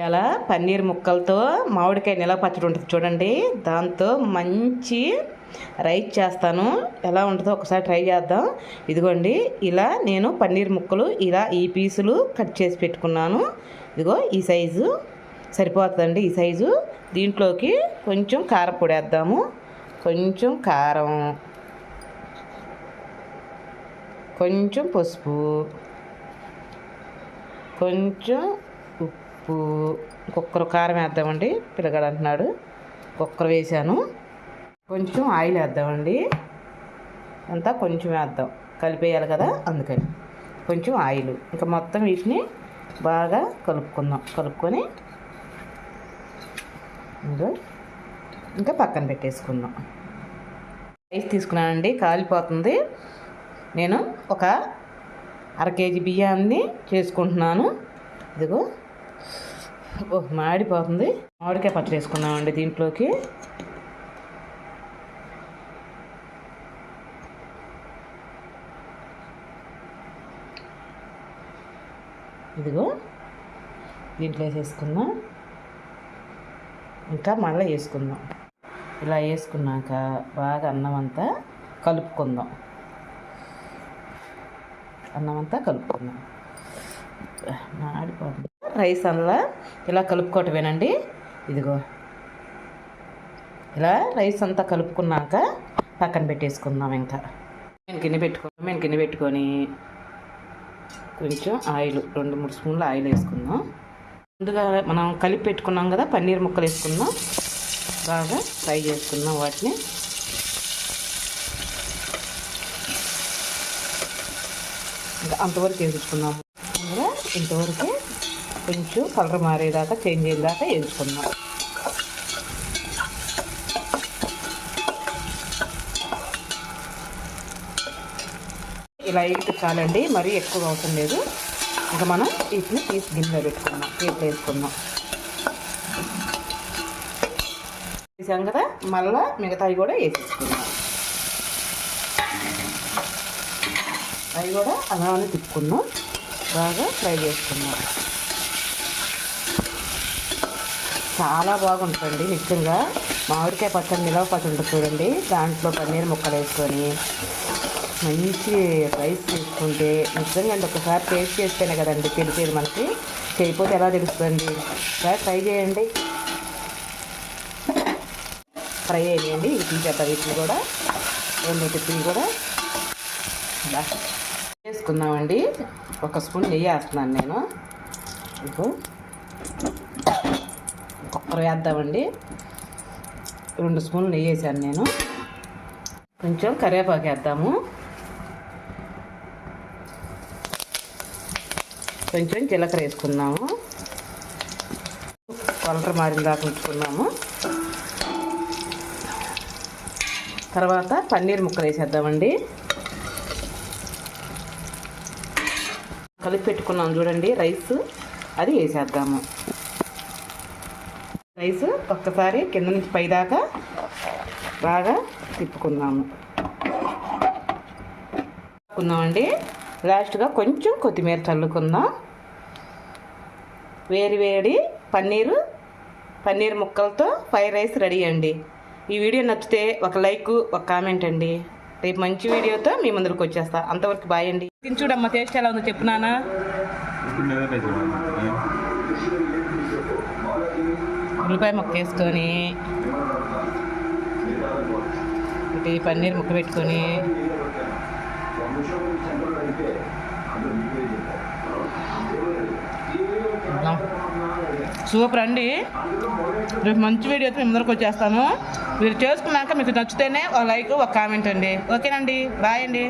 ఇలా పన్నీర్ ముక్కలతో మామిడికాయ నిలవ పచ్చడి ఉంటుంది చూడండి. దాంతో మంచి రైస్ చేస్తాను. ఎలా ఉంటుందో ఒకసారి ట్రై చేద్దాం. ఇదిగోండి, ఇలా నేను పన్నీర్ ముక్కలు ఇలా ఈ పీసులు కట్ చేసి పెట్టుకున్నాను. ఇదిగో ఈ సైజు సరిపోతుందండి. ఈ సైజు దీంట్లోకి కొంచెం కారపొడి వేద్దాము. కొంచెం కారం, కొంచెం పసుపు, కొంచెం ఉప్పు, కుక్కరు కారం వేద్దామండి. పిల్లగాడు అంటున్నాడు, కుక్కరు వేసాను. కొంచెం ఆయిల్ వేద్దామండి. అంతా కొంచెం వేద్దాం, కలిపేయాలి కదా, అందుకని కొంచెం ఆయిల్. ఇంకా మొత్తం వీటిని బాగా కలుపుకొని ఇంకా పక్కన పెట్టేసుకుందాం. రైస్ తీసుకున్నానండి, కాలిపోతుంది. నేను ఒక 1/2 కేజీ బియ్యాన్ని చేసుకుంటున్నాను. ఇదిగో మాడిపోతుంది. మామిడికాయ పచ్చడి వేసుకున్నామండి దీంట్లోకి. ఇదిగో దీంట్లో వేసేసుకుందాం. ఇంకా మళ్ళీ వేసుకుందాం. ఇలా వేసుకున్నాక బాగా అన్నం అంతా కలుపుకుందాం. మాడిపోతుంది. రైస్ అలా ఇలా కలుపుకోవటమేనండి. ఇదిగో ఇలా రైస్ అంతా కలుపుకున్నాక పక్కన పెట్టేసుకుందాం. ఇంకా నేను గిన్నె పెట్టుకొని కొంచెం ఆయిల్ 2-3 స్పూన్లు ఆయిల్ వేసుకుందాం. ముందుగా మనం కలిపి పెట్టుకున్నాం కదా, పన్నీర్ ముక్కలు వేసుకుందాం. బాగా ఫ్రై చేసుకుందాం వాటిని. ఇంకా అంతవరకు వేసుకున్నాము. అందులో ఇంతవరకు కొంచెం కలర్ మారేదాకా, చేంజ్ అయ్యేదాకా వేసుకుందాం. ఇలా వేసి చాలండి, మరీ ఎక్కువ అవసరం లేదు. ఇంకా మనం వీటిని తీసి గిన్నెలో పెట్టుకుందాం. ప్లేట్లో వేసుకుందాం. వేసాం కదా, మళ్ళీ మిగతావి కూడా వేసేసుకుందాం. అవి కూడా అలానే తిప్పుకుందాం. బాగా ఫ్రై చేసుకుందాం. చాలా బాగుంటుంది నిజంగా. మామిడికాయ పచ్చడి, నిలవ పచ్చడి ఉంటుంది చూడండి. దాంట్లో పన్నీర్ ముక్కలు వేసుకొని మంచి రైస్ తీసుకుంటే నిజంగా అంటే ఒకసారి టేస్ట్ చేస్తేనే కదండి తెలిసేది మనకి. చేయకపోతే ఎలా తెలుస్తుందండి? ఒకసారి ట్రై చేయండి. ఫ్రై అయ్యండి. ఇవి తీసేద్దాం. వీటిని కూడా రెండింటిని కూడా వేసుకుందామండి. 1 స్పూన్ నెయ్యి వేస్తున్నాను నేను. ఇప్పుడు ఒక్కరు వేద్దామండి. 2 స్పూన్లు నెయ్యి వేసాను నేను. కొంచెం కరివేపాకు వేద్దాము. కొంచెం జీలకర్ర వేసుకున్నాము. కలర్ మారిన దాకా ఉంచుకున్నాము. తర్వాత పన్నీర్ ముక్కలు వేసేద్దామండి. కలిపి పెట్టుకున్నాం చూడండి రైస్, అది వేసేద్దాము. రైస్ ఒక్కసారి కింద నుంచి పైదాకా బాగా తిప్పుకుందాము. లాస్ట్గా కొంచెం కొత్తిమీర చల్లుకుందాం. వేడి పన్నీర్ ముక్కలతో ఫ్రైడ్ రైస్ రెడీ అండి. ఈ వీడియో నచ్చితే ఒక లైక్, ఒక కామెంట్ అండి. రేపు మంచి వీడియోతో మీ ముందరికి వచ్చేస్తా. అంతవరకు బాయ్ అండి. తిని చూడమ్మా, టేస్ట్ ఎలా ఉందో చెప్పునానా. ఉల్లిపాయ ముక్క వేసుకొని ఒకటి పన్నీర్ ముక్క పెట్టుకొని సూపర్ అండి. రేపు మంచి వీడియోతో మీ ముందరకు వచ్చేస్తాను. మీరు చేసుకున్నాక మీకు నచ్చితేనే ఒక లైక్, ఒక కామెంట్ అండి. ఓకేనండి, బాయ్ అండి.